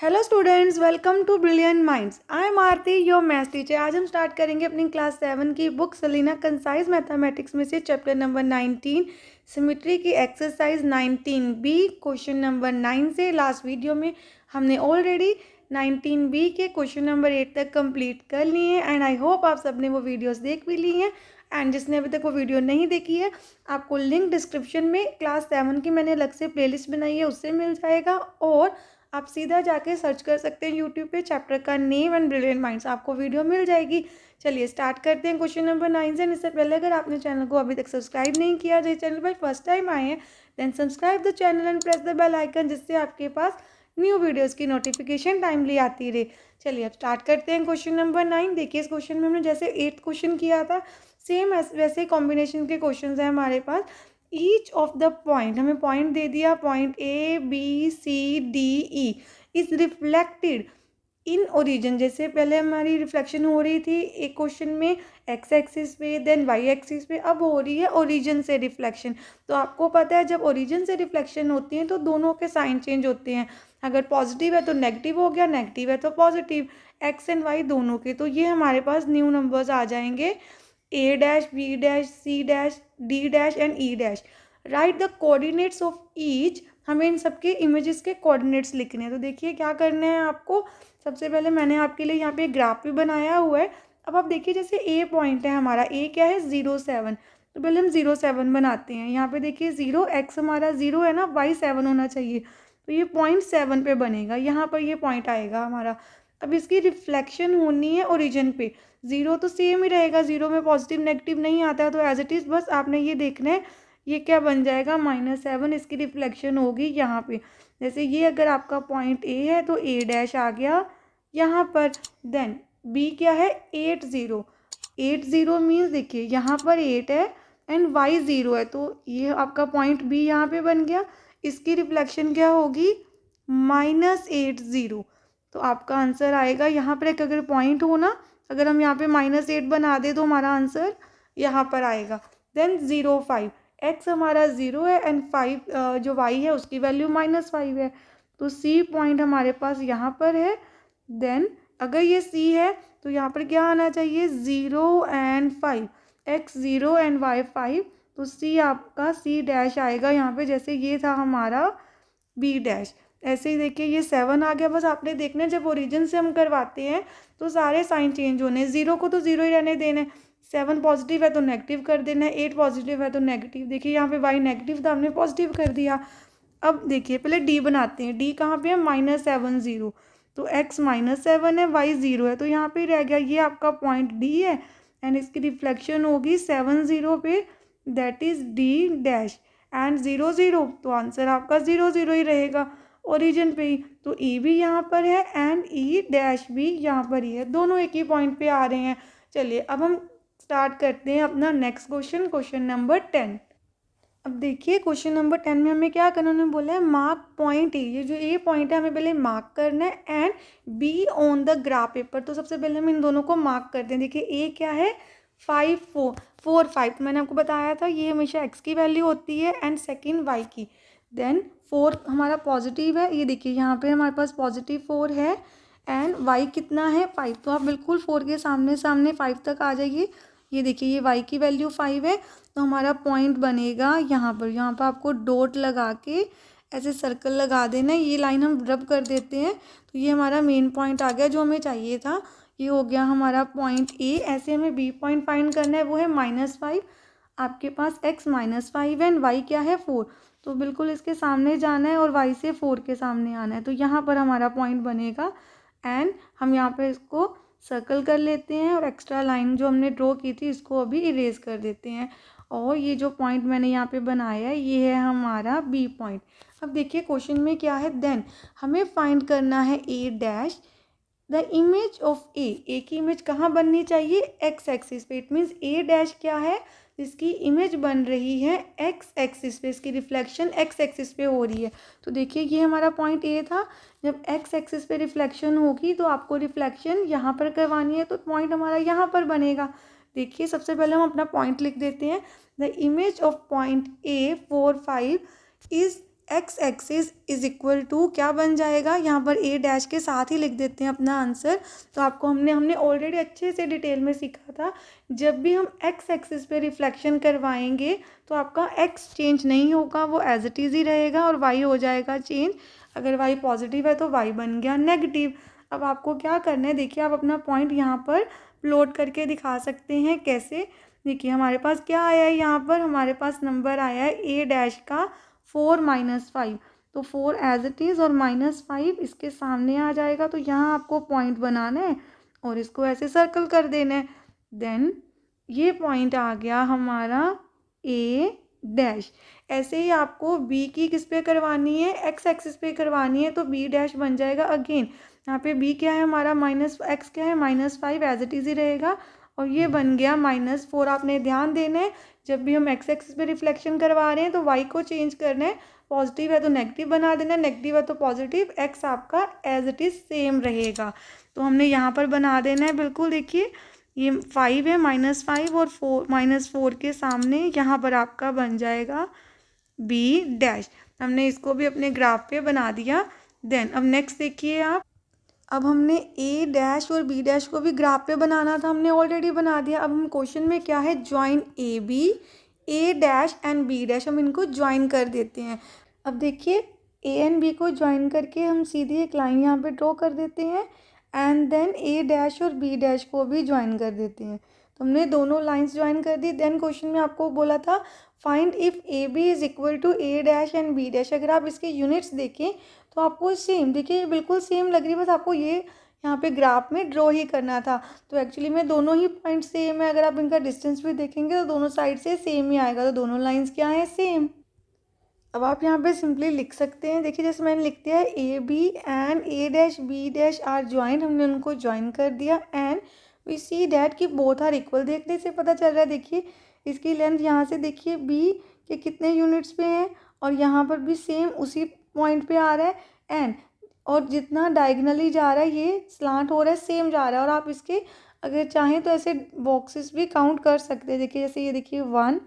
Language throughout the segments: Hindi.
Hello students, welcome to Brilliant Minds. I am Aarti, your maths teacher. आज हम स्टार्ट करेंगे अपनी क्लास 7 की बुक सलीना कंसाइज मैथमेटिक्स में से चैप्टर नंबर 19 सिमेट्री की एक्सरसाइज 19B क्वेश्चन नंबर 9 से। लास्ट वीडियो में हमने ऑलरेडी 19B के क्वेश्चन नंबर 8 तक कंप्लीट कर लिए हैं एंड आई होप आप सबने वो वीडियोस देख भी ली हैं। एंड जिसने अभी तक वो वीडियो नहीं देखी है, आपको लिंक डिस्क्रिप्शन में क्लास 7 की मैंने अलग से प्लेलिस्ट बनाई है, उससे मिल जाएगा। और आप सीधा जाके सर्च कर सकते हैं यूट्यूब पे चैप्टर का नेम एंड ब्रिलियंट माइंड्स, आपको वीडियो मिल जाएगी। चलिए स्टार्ट करते हैं क्वेश्चन नंबर 9 से। इससे पहले अगर आपने चैनल को अभी तक सब्सक्राइब नहीं किया, जो चैनल पर फर्स्ट टाइम आए हैं, then subscribe the channel and press the bell icon, जिससे आपके पास न्यू वीडियोज़ की नोटिफिकेशन टाइमली आती रहे। चलिए अब स्टार्ट करते हैं क्वेश्चन नंबर 9। देखिए इस क्वेश्चन में हमने जैसे 8th क्वेश्चन किया था, सेम वैसे कॉम्बिनेशन के क्वेश्चन हैं हमारे पास। ईच ऑफ द पॉइंट, हमें पॉइंट दे दिया, point A B C D E is reflected in origin. जैसे पहले हमारी रिफ्लेक्शन हो रही थी एक क्वेश्चन में एक्स एक्सिस पे, देन वाई एक्सिस पे, अब हो रही है ओरिजिन से रिफ्लेक्शन। तो आपको पता है जब ओरिजिन से रिफ्लेक्शन होती है तो दोनों के साइन चेंज होते हैं। अगर पॉजिटिव है तो नेगेटिव हो गया, नेगेटिव है तो पॉजिटिव, एक्स एंड वाई दोनों के। तो ये हमारे पास न्यू नंबर्स आ जाएंगे, A dash, B dash, C dash, D dash and E dash. Right the coordinates of each, हमें इन सबके इमेजेस के कोऑर्डिनेट्स लिखने हैं। तो देखिए क्या करना है आपको। सबसे पहले मैंने आपके लिए यहाँ पे ग्राफ भी बनाया हुआ है। अब आप देखिए जैसे A पॉइंट है हमारा, A क्या है 0 7, तो पहले हम 0 7 बनाते हैं। यहाँ पे देखिए 0, x हमारा 0 है ना, y 7 होना चाहिए, तो ये पॉइंट 7 पे बनेगा, यहाँ पर ये पॉइंट आएगा हमारा। अब इसकी रिफ्लेक्शन होनी है ओरिजिन पे। 0 तो सेम ही रहेगा, 0 में पॉजिटिव नेगेटिव नहीं आता है, तो एज इट इज़ बस आपने ये देखना है ये क्या बन जाएगा, -7। इसकी रिफ्लेक्शन होगी यहाँ पे। जैसे ये अगर आपका पॉइंट A है तो A डैश आ गया यहाँ पर। देन B क्या है 8 0, 8 0 मीन्स देखिए यहाँ पर 8 है एंड y 0 है, तो ये आपका पॉइंट B यहाँ पे बन गया। इसकी रिफ्लेक्शन क्या होगी, -8 0। तो आपका आंसर आएगा यहाँ पर एक अगर पॉइंट हो ना, अगर हम यहाँ पे -8 बना दे तो हमारा आंसर यहाँ पर आएगा। देन 0 5, x हमारा 0 है एंड 5 जो y है उसकी वैल्यू -5 है, तो C पॉइंट हमारे पास यहाँ पर है। देन अगर ये C है तो यहाँ पर क्या आना चाहिए, 0 एंड 5, x 0 एंड y 5, तो C आपका C डैश आएगा यहाँ पे। जैसे ये था हमारा B डैश, ऐसे ही देखिए ये 7 आ गया। बस आपने देखना है जब ओरिजिन से हम करवाते हैं तो सारे साइन चेंज होने, 0 को तो 0 ही रहने देना है, 7 पॉजिटिव है तो नेगेटिव कर देना है, 8 पॉजिटिव है तो नेगेटिव। देखिए यहाँ पे y नेगेटिव था, हमने पॉजिटिव कर दिया। अब देखिए पहले D बनाते हैं। D कहाँ पे है, -7 0, तो x -7 है, y 0 है, तो यहाँ पे रह गया ये आपका पॉइंट D है एंड इसकी रिफ्लेक्शन होगी 7 0 पे, that is D dash and 0 0, तो आंसर आपका 0 0 ही रहेगा ओरिजिन पे ही। तो E भी यहाँ पर है एंड E डैश भी यहाँ पर ही है, दोनों एक ही पॉइंट पे आ रहे हैं। चलिए अब हम स्टार्ट करते हैं अपना नेक्स्ट क्वेश्चन, क्वेश्चन नंबर 10। अब देखिए क्वेश्चन नंबर 10 में हमें क्या करना है, उन्होंने बोला है मार्क पॉइंट ए, ये जो ए पॉइंट है हमें पहले मार्क करना है and B on the graph paper. तो सबसे पहले हम इन दोनों को मार्क करते हैं। देखिए ए क्या है 5 4 4 5, तो मैंने आपको बताया था ये हमेशा एक्स की वैल्यू होती है एंड सेकेंड वाई की। देन 4 हमारा पॉजिटिव है, ये देखिए यहाँ पे हमारे पास पॉजिटिव 4 है एंड वाई कितना है 5, तो आप बिल्कुल 4 के सामने सामने 5 तक आ जाइए। ये देखिए ये y की वैल्यू 5 है, तो हमारा पॉइंट बनेगा यहाँ पर। यहाँ पर आपको डॉट लगा के ऐसे सर्कल लगा देना है, ये लाइन हम रब कर देते हैं, तो ये हमारा मेन पॉइंट आ गया जो हमें चाहिए था। ये हो गया हमारा पॉइंट A। ऐसे हमें B पॉइंट फाइंड करना है, वो है -5। आपके पास x -5 एंड y क्या है 4, तो बिल्कुल इसके सामने जाना है और y से 4 के सामने आना है, तो यहाँ पर हमारा पॉइंट बनेगा। एंड हम यहाँ पर इसको सर्कल कर लेते हैं और एक्स्ट्रा लाइन जो हमने ड्रॉ की थी इसको अभी इरेज कर देते हैं। और ये जो पॉइंट मैंने यहाँ पे बनाया है ये है हमारा बी पॉइंट। अब देखिए क्वेश्चन में क्या है, देन हमें फाइंड करना है ए डैश द इमेज ऑफ ए की इमेज कहाँ बननी चाहिए, एक्स एक्सिस पे। इट मीन्स ए डैश क्या है, इसकी इमेज बन रही है एक्स एक्सिस पे, इसकी रिफ्लेक्शन एक्स एक्सिस पे हो रही है। तो देखिए ये हमारा पॉइंट ए था, जब एक्स एक्सिस पे रिफ्लेक्शन होगी तो आपको रिफ्लेक्शन यहाँ पर करवानी है, तो पॉइंट हमारा यहाँ पर बनेगा। देखिए सबसे पहले हम अपना पॉइंट लिख देते हैं, the image of point A 4 5 is X axis is equal to क्या बन जाएगा, यहाँ पर ए डैश के साथ ही लिख देते हैं अपना आंसर। तो आपको हमने ऑलरेडी अच्छे से डिटेल में सीखा था, जब भी हम एक्स एक्सिस पे रिफ्लेक्शन करवाएंगे तो आपका एक्स चेंज नहीं होगा, वो एज इट इज़ ही रहेगा, और वाई हो जाएगा चेंज। अगर वाई पॉजिटिव है तो वाई बन गया नेगेटिव। अब आपको क्या करना है, देखिए आप अपना पॉइंट यहाँ पर प्लॉट करके दिखा सकते हैं। कैसे, देखिए हमारे पास क्या आया है, यहाँ पर हमारे पास नंबर आया है ए डैश का 4 - 5। तो 4 एज इट इज़ और -5 इसके सामने आ जाएगा। तो यहाँ आपको पॉइंट बनाना है और इसको ऐसे सर्कल कर देना है। देन ये पॉइंट आ गया हमारा ए डैश। ऐसे ही आपको बी की किस पे करवानी है, एक्स एक्सिस पे करवानी है, तो बी डैश बन जाएगा। अगेन यहाँ पे बी क्या है हमारा, -x क्या है, -5 एज इट इज़ ही रहेगा, और ये बन गया -4। आपने ध्यान देना है, जब भी हम एक्स एक्सिस पे रिफ्लेक्शन करवा रहे हैं तो वाई को चेंज करना है, पॉजिटिव है तो नेगेटिव बना देना है, नेगेटिव है तो पॉजिटिव, एक्स आपका एज इट इज़ सेम रहेगा। तो हमने यहाँ पर बना देना है बिल्कुल। देखिए ये 5 है, -5 और -4 के सामने यहाँ पर आपका बन जाएगा बी डैश। हमने इसको भी अपने ग्राफ पे बना दिया। देन अब नेक्स्ट देखिए आप, अब हमने ए डैश और बी डैश को भी ग्राफ पे बनाना था, हमने ऑलरेडी बना दिया। अब हम क्वेश्चन में क्या है, join A B, A dash and B dash, हम इनको ज्वाइन कर देते हैं। अब देखिए ए एंड बी को ज्वाइन करके हम सीधी एक लाइन यहाँ पे ड्रॉ कर देते हैं, एंड देन ए डैश और बी डैश को भी ज्वाइन कर देते हैं। तो हमने दोनों लाइंस ज्वाइन कर दी। देन क्वेश्चन में आपको बोला था find if A B is equal to A dash and B dash. अगर आप इसके यूनिट्स देखें तो आपको सेम, देखिए बिल्कुल सेम लग रही है, बस आपको ये यहाँ पे ग्राफ में ड्रॉ ही करना था। तो एक्चुअली में दोनों ही पॉइंट सेम है, अगर आप इनका डिस्टेंस भी देखेंगे तो दोनों साइड से सेम ही आएगा, तो दोनों लाइंस क्या है, सेम। अब आप यहाँ पे सिंपली लिख सकते हैं, देखिए जैसे मैंने लिख दिया है A B and A dash B dash are joined, हमने उनको ज्वाइन कर दिया। एंड वी सी डैट कि बोथ आर इक्वल, देखने से पता चल रहा है, देखिए इसकी लेंथ यहाँ से देखिए बी के कितने यूनिट्स पे हैं, और यहाँ पर भी सेम उसी पॉइंट पे आ रहा है। एंड और जितना डायगनली जा रहा है ये स्लांट हो रहा है, सेम जा रहा है। और आप इसके अगर चाहें तो ऐसे बॉक्सेस भी काउंट कर सकते हैं। देखिए जैसे ये देखिए 1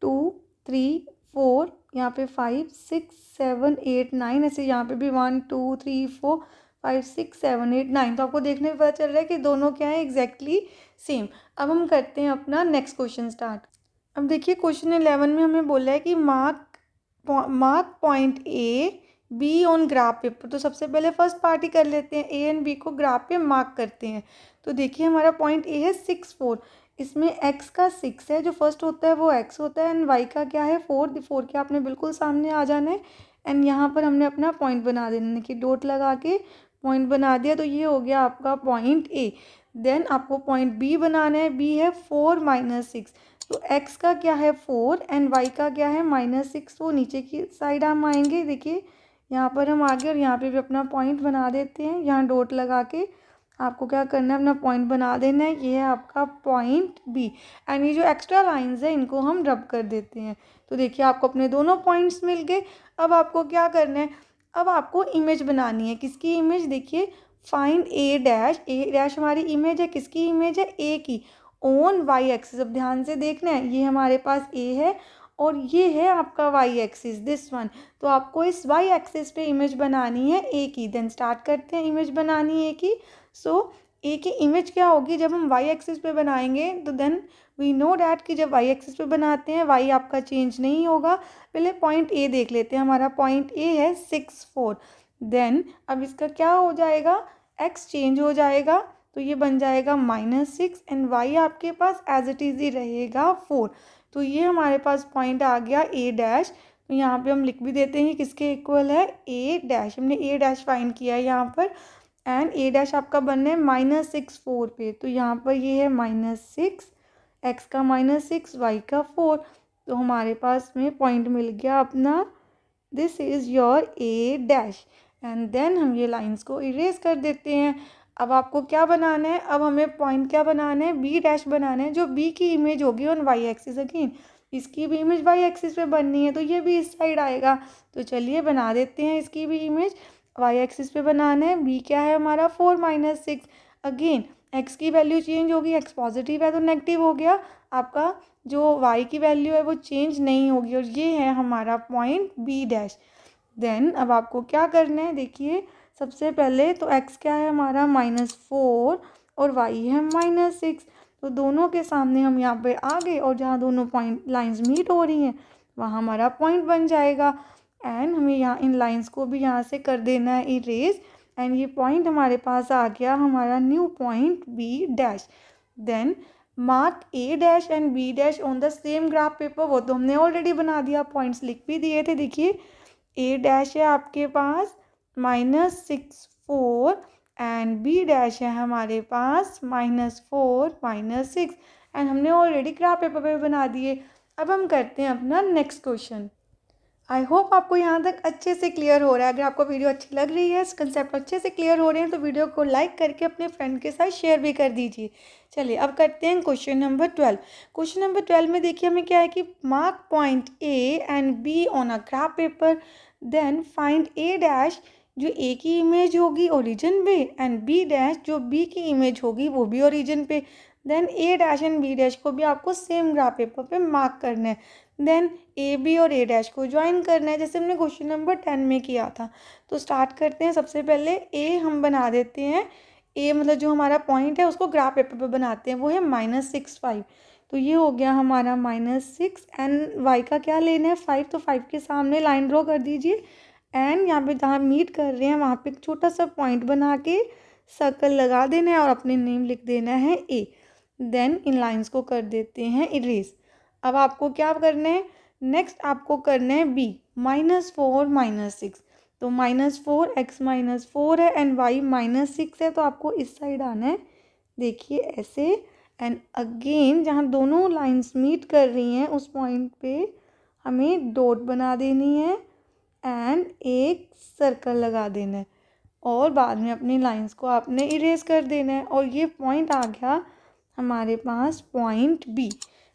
2 3 4, यहाँ पे 5 6 7 8 9, ऐसे यहाँ पे भी 1 2 3 4 5 6 7 8 9। तो आपको देखने में पता चल रहा है कि दोनों क्या है, एग्जैक्टली सेम। अब हम करते हैं अपना नेक्स्ट क्वेश्चन स्टार्ट। अब देखिए क्वेश्चन 11 में हमें बोला है कि mark point A be on graph paper. तो सबसे पहले फर्स्ट पार्टी कर लेते हैं, ए एंड बी को ग्राफ पे मार्क करते हैं। तो देखिए हमारा पॉइंट ए है 6 4, इसमें x का 6 है, जो फर्स्ट होता है वो x होता है, एंड y का क्या है 4, 4 के आपने बिल्कुल सामने आ जाना है। एंड यहाँ पर हमने अपना पॉइंट बना देना है कि डॉट लगा के पॉइंट बना दिया। तो ये हो गया आपका पॉइंट ए। देन आपको पॉइंट बी बनाना है, बी है 4 - 6। तो x का क्या है 4 एंड y का क्या है -6। तो नीचे की साइड हम आएंगे, देखिए यहाँ पर हम आगे और यहाँ पे भी अपना पॉइंट बना देते हैं, यहाँ डॉट लगा के आपको क्या करना है, अपना पॉइंट बना देना है। ये है आपका पॉइंट बी। एंड ये जो एक्स्ट्रा लाइंस है इनको हम रब कर देते हैं। तो देखिए आपको अपने दोनों पॉइंट्स मिल गए। अब आपको क्या करना है, अब आपको इमेज बनानी है। किसकी इमेज, देखिए find A dash, A dash हमारी इमेज है, किसकी इमेज है, ए की, ऑन वाई एक्सिस। अब ध्यान से देखना है, ये हमारे पास ए है और ये है आपका वाई एक्सिस, दिस वन। तो आपको इस वाई एक्सिस पे इमेज बनानी है ए की। देन स्टार्ट करते हैं इमेज बनानी है ए की। सो ए की इमेज क्या होगी, जब हम वाई एक्सिस पे बनाएंगे तो देन वी नो डैट कि जब वाई एक्सिस पे बनाते हैं वाई आपका चेंज नहीं होगा। पहले पॉइंट ए देख लेते हैं, हमारा पॉइंट ए है 6 4। देन अब इसका क्या हो जाएगा, एक्स चेंज हो जाएगा, तो ये बन जाएगा -6 एंड वाई आपके पास एज इट इज़ ही रहेगा 4। तो ये हमारे पास पॉइंट आ गया ए डैश। तो यहाँ पे हम लिख भी देते हैं किसके इक्वल है, ए डैश। हमने ए डैश फाइंड किया है यहाँ पर, एंड ए डैश आपका बनना है -6 4 पे। तो यहाँ पर ये है -6, एक्स का -6, वाई का 4। तो हमारे पास में पॉइंट मिल गया अपना, this is your A dash. And then हम ये लाइंस को इरेज कर देते हैं। अब आपको क्या बनाना है, अब हमें पॉइंट क्या बनाना है, बी डैश बनाना है, जो बी की इमेज होगी ऑन वाई एक्सिस। अगेन इसकी भी इमेज वाई एक्सिस पे बननी है, तो ये भी इस साइड आएगा। तो चलिए बना देते हैं इसकी भी इमेज, वाई एक्सिस पे बनाना है। बी क्या है हमारा 4 - 6। अगेन एक्स की वैल्यू चेंज होगी, एक्स पॉजिटिव है तो नेगेटिव हो गया आपका, जो वाई की वैल्यू है वो चेंज नहीं होगी। और ये है हमारा पॉइंट बी डैश। देन अब आपको क्या करना है, देखिए सबसे पहले तो x क्या है हमारा -4 और y है -6, तो दोनों के सामने हम यहाँ पे आ गए और जहाँ दोनों पॉइंट लाइंस मीट हो रही हैं वहाँ हमारा पॉइंट बन जाएगा। एंड हमें यहाँ इन लाइंस को भी यहाँ से कर देना है इरेज, एंड ये पॉइंट हमारे पास आ गया हमारा new point B dash. Then mark A dash and B dash on the same graph paper, वो तो हमने ऑलरेडी बना दिया, पॉइंट्स लिख भी दिए थे। देखिए ए डैश है आपके पास -6 4 एंड बी डैश है हमारे पास -4 -6, एंड हमने ऑलरेडी ग्राफ पेपर पे बना दिए। अब हम करते हैं अपना नेक्स्ट क्वेश्चन। आई होप आपको यहाँ तक अच्छे से क्लियर हो रहा है। अगर आपको वीडियो अच्छी लग रही है, इस कंसेप्ट अच्छे से क्लियर हो रहे हैं, तो वीडियो को लाइक करके अपने फ्रेंड के साथ शेयर भी कर दीजिए। चलिए अब करते हैं क्वेश्चन नंबर 12। क्वेश्चन नंबर 12 में देखिए हमें क्या है कि mark point A and B on a graph paper, then find A dash जो ए की इमेज होगी ओरिजिन पे, एंड बी डैश जो बी की इमेज होगी वो भी ओरिजिन पे। Then A dash and B dash को भी आपको सेम ग्राफ पेपर पे मार्क करना है। देन ए बी और ए डैश को ज्वाइन करना है, जैसे हमने क्वेश्चन नंबर 10 में किया था। तो स्टार्ट करते हैं। सबसे पहले ए हम बना देते हैं, ए मतलब जो हमारा पॉइंट है उसको ग्राफ पेपर पे बनाते हैं, वो है -6 5। तो ये हो गया हमारा -6, एंड वाई का क्या लेना है 5, तो 5 के सामने लाइन ड्रॉ कर दीजिए, एंड यहाँ पे जहाँ मीट कर रहे हैं वहाँ पे एक छोटा सा पॉइंट बना के सर्कल लगा देना है और अपने नेम लिख देना है ए। देन इन लाइंस को कर देते हैं इरेज। अब आपको क्या करना है, नेक्स्ट आपको करना है बी -4 -6, तो -4 x -4 है एंड y -6 है, तो आपको इस साइड आना है, देखिए ऐसे, एंड अगेन जहाँ दोनों लाइंस मीट कर रही हैं उस पॉइंट पे हमें डॉट बना देनी है एंड एक सर्कल लगा देना है, और बाद में अपनी लाइंस को आपने इरेज कर देना है, और ये पॉइंट आ गया हमारे पास पॉइंट बी।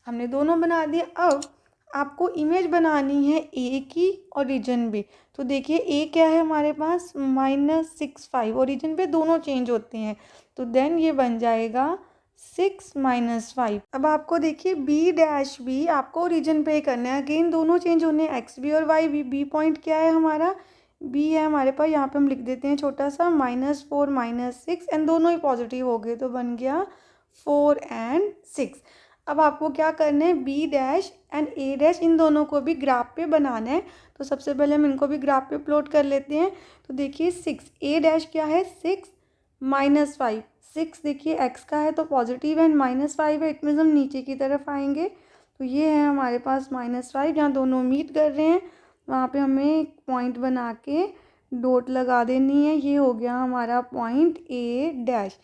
हमने दोनों बना दिए। अब आपको इमेज बनानी है ए की ओरिजिन पे, तो देखिए ए क्या है हमारे पास -6 5, ओरिजिन पे दोनों चेंज होते हैं, तो देन ये बन जाएगा 6 -5। अब आपको देखिए बी डैश भी आपको ओरिजिन पे करना है, अगेन दोनों चेंज होने हैं, एक्स बी और वाई बी। बी पॉइंट क्या है हमारा, बी है हमारे पास, यहाँ पे हम लिख देते हैं छोटा सा -4 -6, एंड दोनों ही पॉजिटिव हो गए, तो बन गया 4 एंड 6। अब आपको क्या करना है, B dash and A dash इन दोनों को भी ग्राफ पे बनाना है, तो सबसे पहले हम इनको भी ग्राफ पे प्लॉट कर लेते हैं। तो देखिए 6 ए डैश क्या है 6 -5, 6 देखिए एक्स का है तो पॉजिटिव है, एंड -5 है, इट मीन्स हम नीचे की तरफ आएंगे, तो ये है हमारे पास -5, जहाँ दोनों मीट कर रहे हैं वहाँ पे हमें एक पॉइंट बना के डॉट लगा देनी है, ये हो गया हमारा पॉइंट ए डैश।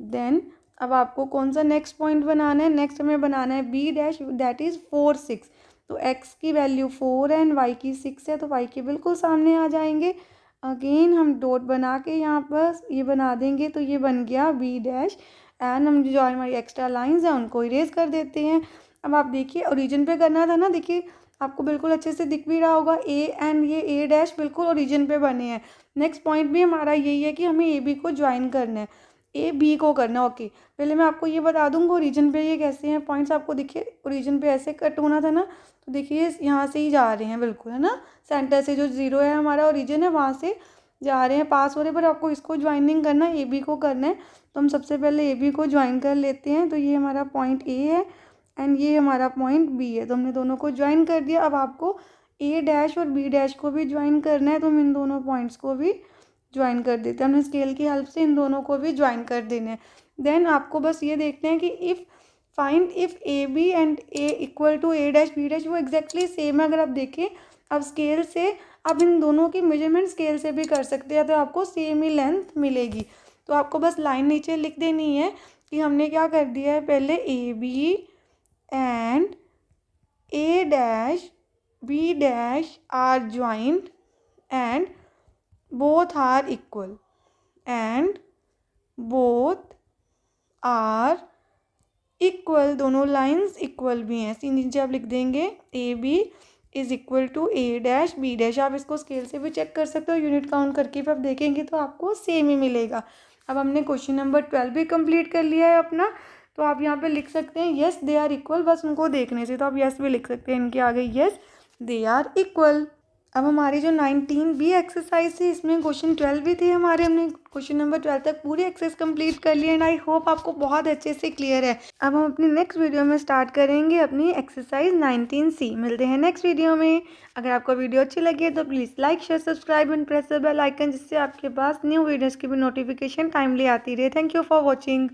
देन अब आपको कौन सा नेक्स्ट पॉइंट बनाना है, नेक्स्ट हमें बनाना है बी डैश, दैट इज़ 4 6, तो x की वैल्यू 4 है एंड y की 6 है, तो y के बिल्कुल सामने आ जाएंगे। अगेन हम डॉट बना के यहाँ पर ये बना देंगे, तो ये बन गया बी डैश, एंड हम जो हमारी एक्स्ट्रा लाइंस हैं उनको इरेज कर देते हैं। अब आप देखिए ओरिजिन पे करना था ना, देखिए आपको बिल्कुल अच्छे से दिख भी रहा होगा, ए एंड ये ए डैश बिल्कुल ओरिजिन पे बने हैं। नेक्स्ट पॉइंट भी हमारा यही है कि हमें ए बी को ज्वाइन करना है, ए बी को करना। ओके पहले मैं आपको ये बता दूंगा ओरिजिन पे ये कैसे हैं पॉइंट्स, आपको देखिए ओरिजिन पे ऐसे कट होना था ना, तो देखिए यहाँ से ही जा रहे हैं बिल्कुल, है ना, सेंटर से जो 0 है हमारा ओरिजिन है वहाँ से जा रहे हैं, पास हो रहे, पर आपको इसको ज्वाइनिंग करना है, ए बी को करना है, तो हम सबसे पहले ए बी को ज्वाइन कर लेते हैं। तो ये हमारा पॉइंट ए है एंड ये हमारा पॉइंट बी है, तो हमने दोनों को ज्वाइन कर दिया। अब आपको ए डैश और बी डैश को भी ज्वाइन करना है, तो हम इन दोनों पॉइंट्स को भी ज्वाइन कर देते हैं, हमने स्केल की हेल्प से इन दोनों को भी ज्वाइन कर देना है। देन आपको बस ये देखना है कि if find if A B and A equal to A dash B dash, वो एग्जैक्टली सेम है। अगर आप देखें अब स्केल से आप इन दोनों की मेजरमेंट स्केल से भी कर सकते हैं, तो आपको सेम ही लेंथ मिलेगी। तो आपको बस लाइन नीचे लिख देनी है कि हमने क्या कर दिया है, पहले A B and A dash B dash are joined and both are equal and both are equal, दोनों लाइंस इक्वल भी हैं। नीचे आप लिख देंगे A B is equal to A dash B dash, आप इसको स्केल से भी चेक कर सकते हो, यूनिट काउंट करके भी आप देखेंगे तो आपको सेम ही मिलेगा। अब हमने क्वेश्चन नंबर 12 भी कंप्लीट कर लिया है अपना, तो आप यहाँ पे लिख सकते हैं येस दे आर इक्वल, बस उनको देखने से, तो आप येस भी लिख सकते हैं इनके आगे, येस दे आर इक्वल। अब हमारी जो 19 भी एक्सरसाइज थी इसमें क्वेश्चन 12 भी थे हमारे, हमने क्वेश्चन नंबर 12 तक पूरी एक्सरसाइज कंप्लीट कर ली एंड आई होप आपको बहुत अच्छे से क्लियर है। अब हम अपनी नेक्स्ट वीडियो में स्टार्ट करेंगे अपनी एक्सरसाइज 19C। मिलते हैं नेक्स्ट वीडियो में। अगर आपको वीडियो अच्छी लगी है तो please like share subscribe and press the bell icon, जिससे आपके पास न्यू वीडियोज़ की भी नोटिफिकेशन टाइमली आती रहे। Thank you for watching.